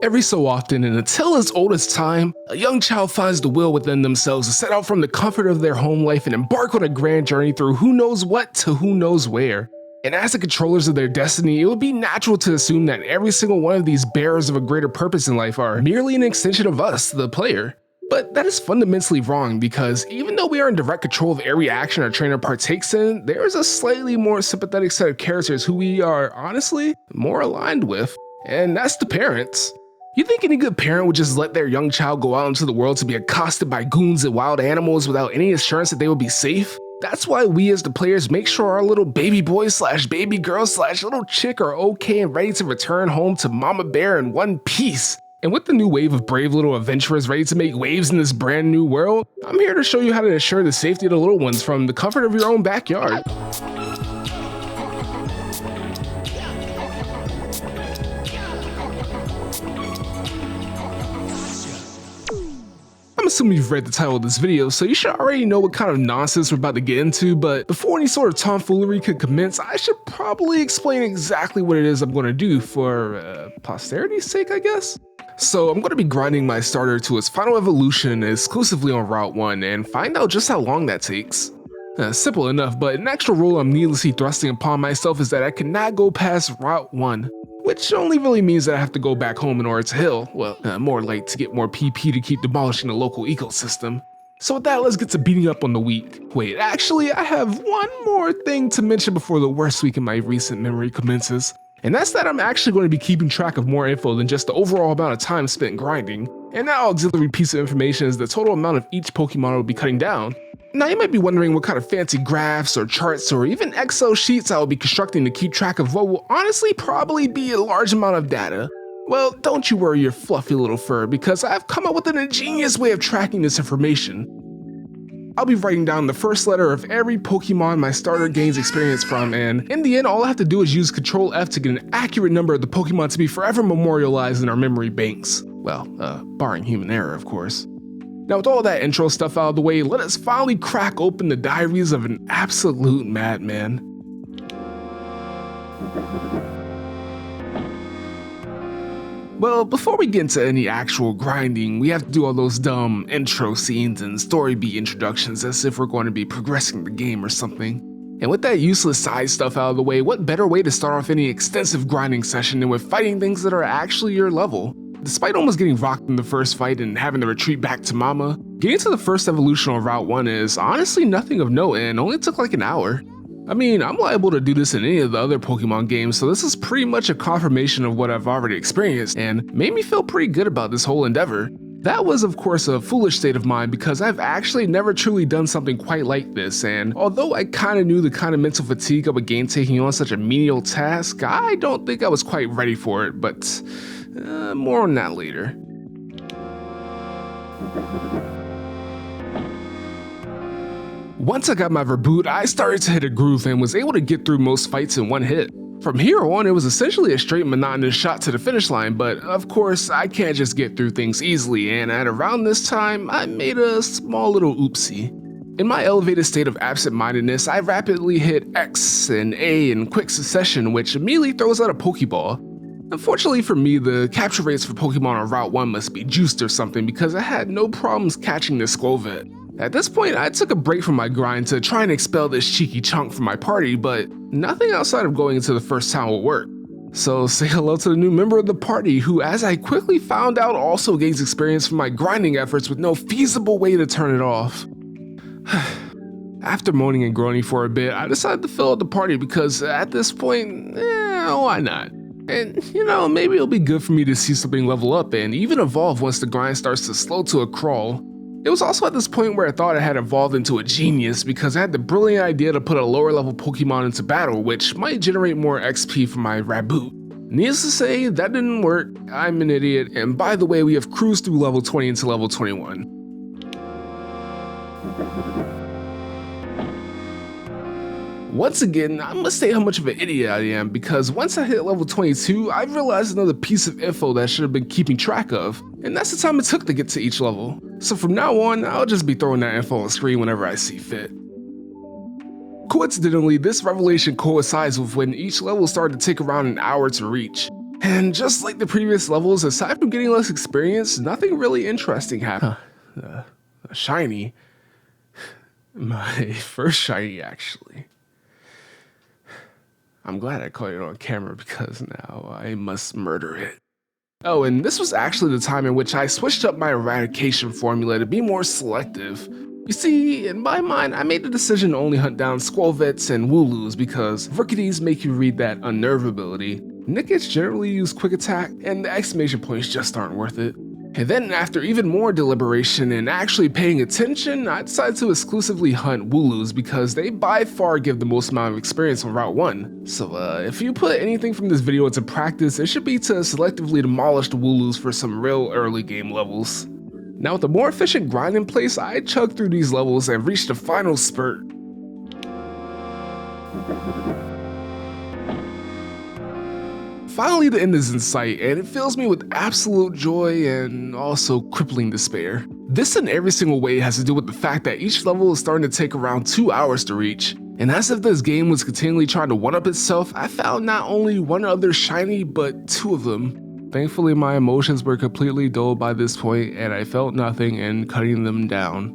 Every so often, and until as old as time, a young child finds the will within themselves to set out from the comfort of their home life and embark on a grand journey through who knows what to who knows where. And as the controllers of their destiny, it would be natural to assume that every single one of these bearers of a greater purpose in life are merely an extension of us, the player. But that is fundamentally wrong, because even though we are in direct control of every action our trainer partakes in, there is a slightly more sympathetic set of characters who we are, honestly, more aligned with, and that's the parents. You think any good parent would just let their young child go out into the world to be accosted by goons and wild animals without any assurance that they would be safe? That's why we as the players make sure our little baby boy / baby girl / little chick are okay and ready to return home to Mama Bear in one piece. And with the new wave of brave little adventurers ready to make waves in this brand new world, I'm here to show you how to ensure the safety of the little ones from the comfort of your own backyard. I'm assuming you've read the title of this video, so you should already know what kind of nonsense we're about to get into, but before any sort of tomfoolery could commence, I should probably explain exactly what it is I'm going to do for posterity's sake, I guess? So I'm going to be grinding my starter to its final evolution exclusively on Route 1 and find out just how long that takes. Simple enough, but an extra rule I'm needlessly thrusting upon myself is that I cannot go past Route 1. Which only really means that I have to go back home in order to heal, well, more like to get more PP to keep demolishing the local ecosystem. So with that, let's get to beating up on the week. Wait, actually, I have one more thing to mention before the worst week in my recent memory commences. And that's that I'm actually going to be keeping track of more info than just the overall amount of time spent grinding. And that auxiliary piece of information is the total amount of each Pokemon I will be cutting down. Now you might be wondering what kind of fancy graphs or charts or even Excel sheets I will be constructing to keep track of what will honestly probably be a large amount of data. Well, don't you worry your fluffy little fur, because I've come up with an ingenious way of tracking this information. I'll be writing down the first letter of every Pokemon my starter gains experience from, and in the end all I have to do is use Control F to get an accurate number of the Pokemon to be forever memorialized in our memory banks. Well, barring human error, of course. Now with all that intro stuff out of the way, let us finally crack open the diaries of an absolute madman. Well, before we get into any actual grinding, we have to do all those dumb intro scenes and story beat introductions as if we're going to be progressing the game or something. And with that useless side stuff out of the way, what better way to start off any extensive grinding session than with fighting things that are actually your level? Despite almost getting rocked in the first fight and having to retreat back to Mama, getting to the first evolution on Route 1 is honestly nothing of note and only took like an hour. I mean, I'm liable to do this in any of the other Pokemon games, so this is pretty much a confirmation of what I've already experienced and made me feel pretty good about this whole endeavor. That was of course a foolish state of mind because I've actually never truly done something quite like this, and although I kinda knew the kind of mental fatigue I would gain taking on such a menial task, I don't think I was quite ready for it, but more on that later. Once I got my Verboot, I started to hit a groove and was able to get through most fights in one hit. From here on, it was essentially a straight monotonous shot to the finish line, but of course, I can't just get through things easily, and at around this time, I made a small little oopsie. In my elevated state of absent-mindedness, I rapidly hit X and A in quick succession, which immediately throws out a Pokeball. Unfortunately for me, the capture rates for Pokemon on Route 1 must be juiced or something because I had no problems catching this Skwovet. At this point, I took a break from my grind to try and expel this cheeky chunk from my party, but nothing outside of going into the first town would work. So say hello to the new member of the party who, as I quickly found out, also gains experience from my grinding efforts with no feasible way to turn it off. After moaning and groaning for a bit, I decided to fill out the party because at this point, why not? And you know, maybe it'll be good for me to see something level up and even evolve once the grind starts to slow to a crawl. It was also at this point where I thought I had evolved into a genius because I had the brilliant idea to put a lower level Pokemon into battle, which might generate more XP for my Raboot. Needless to say, that didn't work, I'm an idiot, and by the way, we have cruised through level 20 into level 21. Once again, I must say how much of an idiot I am because once I hit level 22, I realized another piece of info that I should have been keeping track of, and that's the time it took to get to each level. So from now on, I'll just be throwing that info on the screen whenever I see fit. Coincidentally, this revelation coincides with when each level started to take around an hour to reach. And just like the previous levels, aside from getting less experience, nothing really interesting happened. A shiny. My first shiny, actually. I'm glad I caught it on camera because now I must murder it. Oh, and this was actually the time in which I switched up my eradication formula to be more selective. You see, in my mind, I made the decision to only hunt down Squelvets and Wooloos because Rookies make you read that unnerve ability. Nickets generally use quick attack, and the exclamation points just aren't worth it. And then after even more deliberation and actually paying attention, I decided to exclusively hunt Wooloos because they by far give the most amount of experience on Route 1. So if you put anything from this video into practice, it should be to selectively demolish the Wooloos for some real early game levels. Now with a more efficient grind in place, I chugged through these levels and reached the final spurt. Finally, the end is in sight, and it fills me with absolute joy and also crippling despair. This in every single way has to do with the fact that each level is starting to take around 2 hours to reach. And as if this game was continually trying to one-up itself, I found not only one other shiny, but 2 of them. Thankfully, my emotions were completely dulled by this point, and I felt nothing in cutting them down.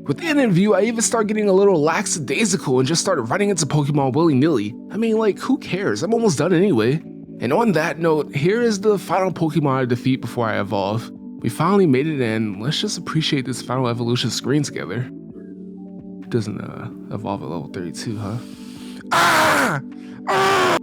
With the end in view, I even started getting a little lackadaisical and just started running into Pokemon willy-nilly. I mean, like, who cares? I'm almost done anyway. And on that note, here is the final Pokemon I defeat before I evolve. We finally made it in. Let's just appreciate this final evolution screen together. It doesn't evolve at level 32, huh? Ah! Ah!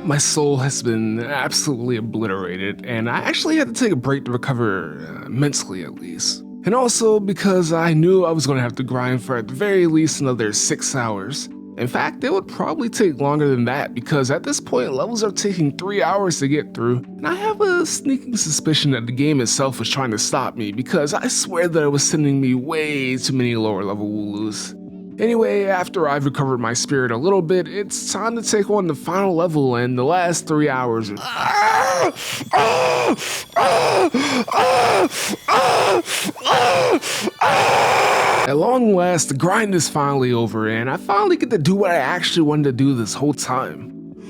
My soul has been absolutely obliterated, and I actually had to take a break to recover mentally at least. And also because I knew I was going to have to grind for at the very least another 6 hours. In fact, it would probably take longer than that because at this point levels are taking 3 hours to get through, and I have a sneaking suspicion that the game itself was trying to stop me because I swear that it was sending me way too many lower level Wooloos. Anyway, after I've recovered my spirit a little bit, it's time to take on the final level, and the last 3 hours are... At long last, the grind is finally over, and I finally get to do what I actually wanted to do this whole time. And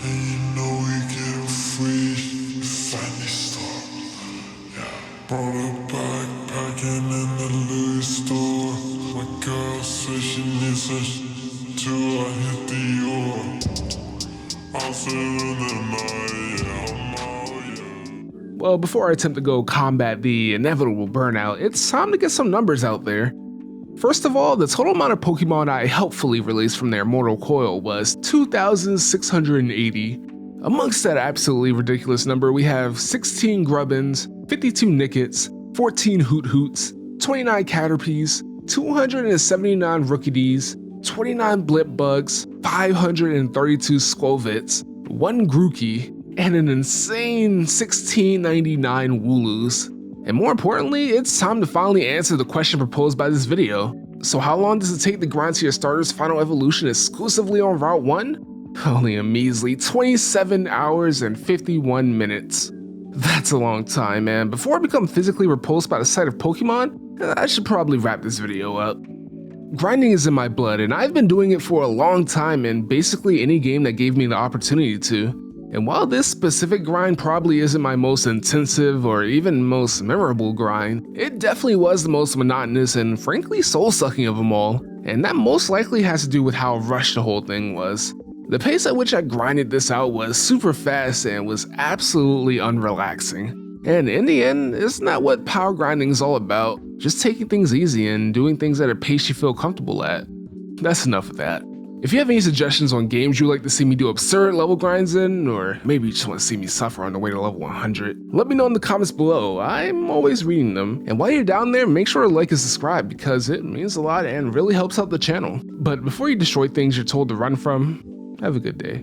you know we get free, finally stop. Yeah. Brought a backpacking in the Louis store. My girl says she needs a tour. I hit the oar. I'll sit in the night, yeah, I'm out, yeah. Well, before I attempt to go combat the inevitable burnout, it's time to get some numbers out there. First of all, the total amount of Pokemon I helpfully released from their immortal coil was 2,680. Amongst that absolutely ridiculous number, we have 16 Grubbins, 52 Nickets, 14 Hoot-Hoots, 29 Caterpies, 279 Rookies, 29 Blip Bugs, 532 Squelvets, 1 Grookey, and an insane 1699 Wooloos. And more importantly, it's time to finally answer the question proposed by this video. So how long does it take to grind to your starter's final evolution exclusively on Route 1? Only a measly 27 hours and 51 minutes. That's a long time, and before I become physically repulsed by the sight of Pokemon, I should probably wrap this video up. Grinding is in my blood, and I've been doing it for a long time in basically any game that gave me the opportunity to. And while this specific grind probably isn't my most intensive or even most memorable grind, it definitely was the most monotonous and frankly soul-sucking of them all. And that most likely has to do with how rushed the whole thing was. The pace at which I grinded this out was super fast and was absolutely unrelaxing. And in the end, isn't that what power grinding is all about? Just taking things easy and doing things at a pace you feel comfortable at. That's enough of that. If you have any suggestions on games you'd like to see me do absurd level grinds in, or maybe you just want to see me suffer on the way to level 100, let me know in the comments below. I'm always reading them. And while you're down there, make sure to like and subscribe because it means a lot and really helps out the channel. But before you destroy things you're told to run from, have a good day.